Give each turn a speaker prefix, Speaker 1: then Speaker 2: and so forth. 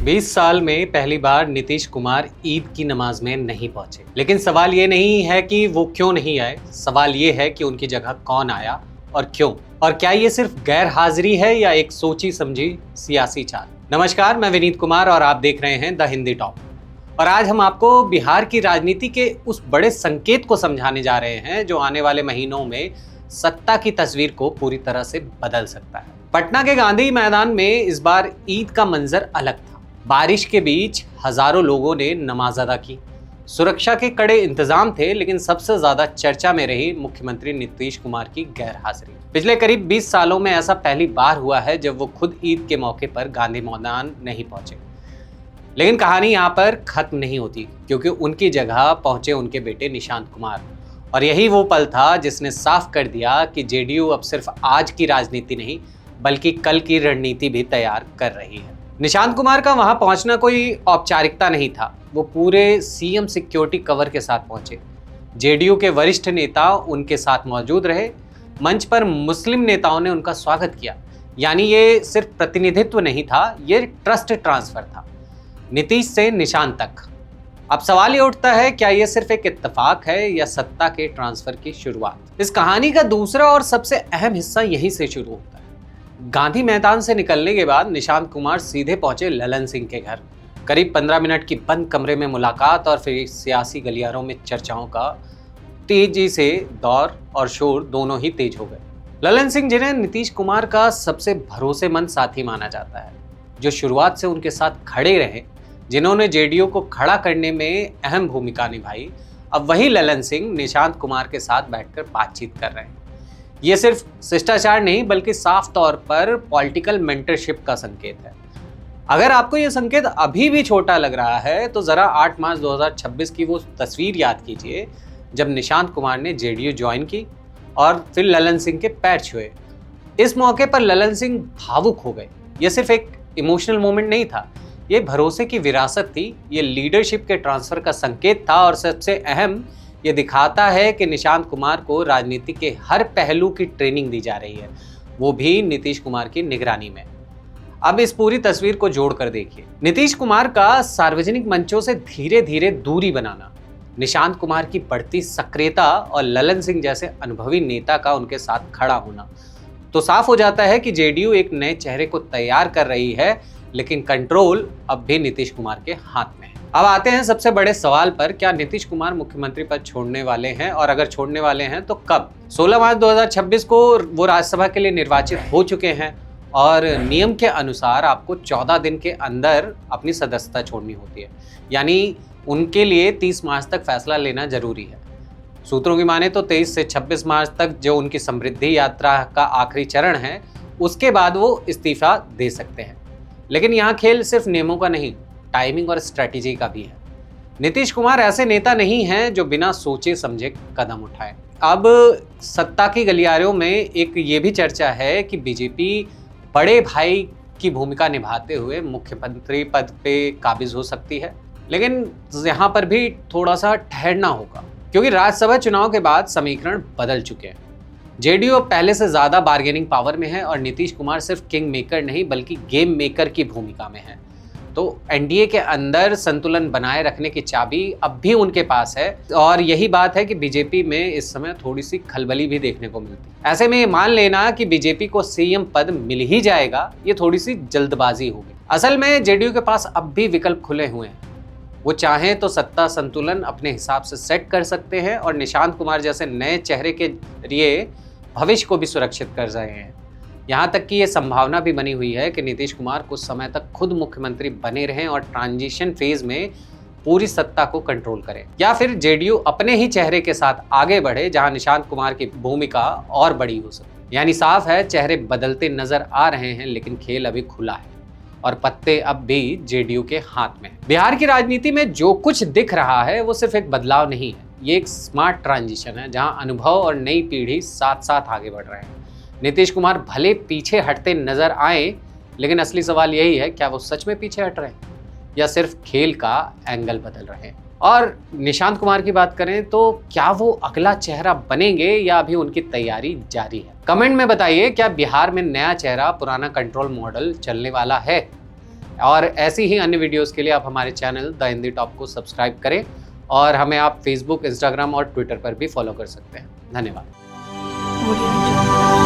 Speaker 1: 20 साल में पहली बार नीतीश कुमार ईद की नमाज में नहीं पहुंचे। लेकिन सवाल ये नहीं है कि वो क्यों नहीं आए, सवाल ये है कि उनकी जगह कौन आया और क्यों। और क्या ये सिर्फ गैर हाजिरी है या एक सोची समझी सियासी चाल। नमस्कार, मैं विनीत कुमार और आप देख रहे हैं द हिंदी टॉप। और आज हम आपको बिहार की राजनीति के उस बड़े संकेत को समझाने जा रहे हैं जो आने वाले महीनों में सत्ता की तस्वीर को पूरी तरह से बदल सकता है। पटना के गांधी मैदान में इस बार ईद का मंजर अलग था। बारिश के बीच हजारों लोगों ने नमाज अदा की। सुरक्षा के कड़े इंतजाम थे, लेकिन सबसे ज्यादा चर्चा में रही मुख्यमंत्री नीतीश कुमार की गैर हाजिरी। पिछले करीब 20 सालों में ऐसा पहली बार हुआ है जब वो खुद ईद के मौके पर गांधी मैदान नहीं पहुंचे। लेकिन कहानी यहाँ पर खत्म नहीं होती, क्योंकि उनकी जगह पहुंचे उनके बेटे निशांत कुमार। और यही वो पल था जिसने साफ कर दिया कि जेडीयू अब सिर्फ आज की राजनीति नहीं बल्कि कल की रणनीति भी तैयार कर रही है। निशांत कुमार का वहां पहुंचना कोई औपचारिकता नहीं था, वो पूरे सीएम सिक्योरिटी कवर के साथ पहुंचे। जेडीयू के वरिष्ठ नेता उनके साथ मौजूद रहे। मंच पर मुस्लिम नेताओं ने उनका स्वागत किया। यानी ये सिर्फ प्रतिनिधित्व नहीं था, ये ट्रस्ट ट्रांसफर था, नीतीश से निशांत तक। अब सवाल ये उठता है, क्या ये सिर्फ एक इत्तेफाक है या सत्ता के ट्रांसफर की शुरुआत। इस कहानी का दूसरा और सबसे अहम हिस्सा यहीं से शुरू होता है। गांधी मैदान से निकलने के बाद निशांत कुमार सीधे पहुंचे ललन सिंह के घर। करीब 15 मिनट की बंद कमरे में मुलाकात और फिर सियासी गलियारों में चर्चाओं का तेजी से दौर और शोर दोनों ही तेज हो गए। ललन सिंह, जिन्हें नीतीश कुमार का सबसे भरोसेमंद साथी माना जाता है, जो शुरुआत से उनके साथ खड़े रहे, जिन्होंने जेडीयू को खड़ा करने में अहम भूमिका निभाई, अब वही ललन सिंह निशांत कुमार के साथ बैठकर बातचीत कर रहे हैं। ये सिर्फ शिष्टाचार नहीं बल्कि साफ तौर पर पॉलिटिकल मेंटरशिप का संकेत है। अगर आपको ये संकेत अभी भी छोटा लग रहा है तो जरा 8 मार्च 2026 की वो तस्वीर याद कीजिए जब निशांत कुमार ने जेडीयू ज्वाइन की और फिर ललन सिंह के पैर छुए। इस मौके पर ललन सिंह भावुक हो गए। ये सिर्फ एक इमोशनल मोमेंट नहीं था, ये भरोसे की विरासत थी, ये लीडरशिप के ट्रांसफर का संकेत था। और सबसे अहम, ये दिखाता है कि निशांत कुमार को राजनीति के हर पहलू की ट्रेनिंग दी जा रही है, वो भी नीतीश कुमार की निगरानी में। अब इस पूरी तस्वीर को जोड़कर देखिए। नीतीश कुमार का सार्वजनिक मंचों से धीरे धीरे दूरी बनाना, निशांत कुमार की बढ़ती सक्रियता और ललन सिंह जैसे अनुभवी नेता का उनके साथ खड़ा होना, तो साफ हो जाता है कि जेडीयू एक नए चेहरे को तैयार कर रही है, लेकिन कंट्रोल अब भी नीतीश कुमार के हाथ में है। अब आते हैं सबसे बड़े सवाल पर, क्या नीतीश कुमार मुख्यमंत्री पद छोड़ने वाले हैं, और अगर छोड़ने वाले हैं तो कब। 16 मार्च 2026 को वो राज्यसभा के लिए निर्वाचित हो चुके हैं और नियम के अनुसार आपको 14 दिन के अंदर अपनी सदस्यता छोड़नी होती है। यानी उनके लिए 30 मार्च तक फैसला लेना जरूरी है। सूत्रों की माने तो 23 से 26 मार्च तक जो उनकी समृद्धि यात्रा का आखिरी चरण है, उसके बाद वो इस्तीफा दे सकते हैं। लेकिन यहाँ खेल सिर्फ नियमों का नहीं, टाइमिंग और स्ट्रेटेजी का भी है। नीतीश कुमार ऐसे नेता नहीं हैं जो बिना सोचे समझे कदम उठाए। अब सत्ता की गलियारों में एक ये भी चर्चा है कि बीजेपी बड़े भाई की भूमिका निभाते हुए मुख्यमंत्री पद पे काबिज हो सकती है। लेकिन यहाँ पर भी थोड़ा सा ठहरना होगा, क्योंकि राज्यसभा चुनाव के बाद समीकरण बदल चुके हैं। जेडीयू पहले से ज्यादा बार्गेनिंग पावर में है और नीतीश कुमार सिर्फ किंग मेकर नहीं बल्कि गेम मेकर की भूमिका में है। तो एनडीए के अंदर संतुलन बनाए रखने की चाबी अब भी उनके पास है। और यही बात है कि बीजेपी में इस समय थोड़ी सी खलबली भी देखने को मिलती है। ऐसे में ये मान लेना कि बीजेपी को सीएम पद मिल ही जाएगा, ये थोड़ी सी जल्दबाजी होगी। असल में जेडीयू के पास अब भी विकल्प खुले हुए हैं। वो चाहें तो सत्ता संतुलन अपने हिसाब से सेट कर सकते हैं और निशांत कुमार जैसे नए चेहरे के जरिए भविष्य को भी सुरक्षित कर रहे हैं। यहाँ तक कि ये संभावना भी बनी हुई है कि नीतीश कुमार कुछ समय तक खुद मुख्यमंत्री बने रहें और ट्रांजिशन फेज में पूरी सत्ता को कंट्रोल करें, या फिर जेडीयू अपने ही चेहरे के साथ आगे बढ़े जहां निशांत कुमार की भूमिका और बड़ी हो सके। यानी साफ है, चेहरे बदलते नजर आ रहे हैं, लेकिन खेल अभी खुला है और पत्ते अब भी जेडीयू के हाथ में है। बिहार की राजनीति में जो कुछ दिख रहा है वो सिर्फ एक बदलाव नहीं है, ये एक स्मार्ट ट्रांजिशन है जहां अनुभव और नई पीढ़ी साथ साथ आगे बढ़ रहे हैं। नीतीश कुमार भले पीछे हटते नजर आए, लेकिन असली सवाल यही है, क्या वो सच में पीछे हट रहे हैं या सिर्फ खेल का एंगल बदल रहे हैं। और निशांत कुमार की बात करें तो क्या वो अगला चेहरा बनेंगे या अभी उनकी तैयारी जारी है। कमेंट में बताइए, क्या बिहार में नया चेहरा पुराना कंट्रोल मॉडल चलने वाला है और ऐसी ही अन्य वीडियोस के लिए आप हमारे चैनल द हिंदी टॉप को सब्सक्राइब करें और हमें आप फेसबुक, इंस्टाग्राम और ट्विटर पर भी फॉलो कर सकते हैं। धन्यवाद।
Speaker 2: Audio Jungle.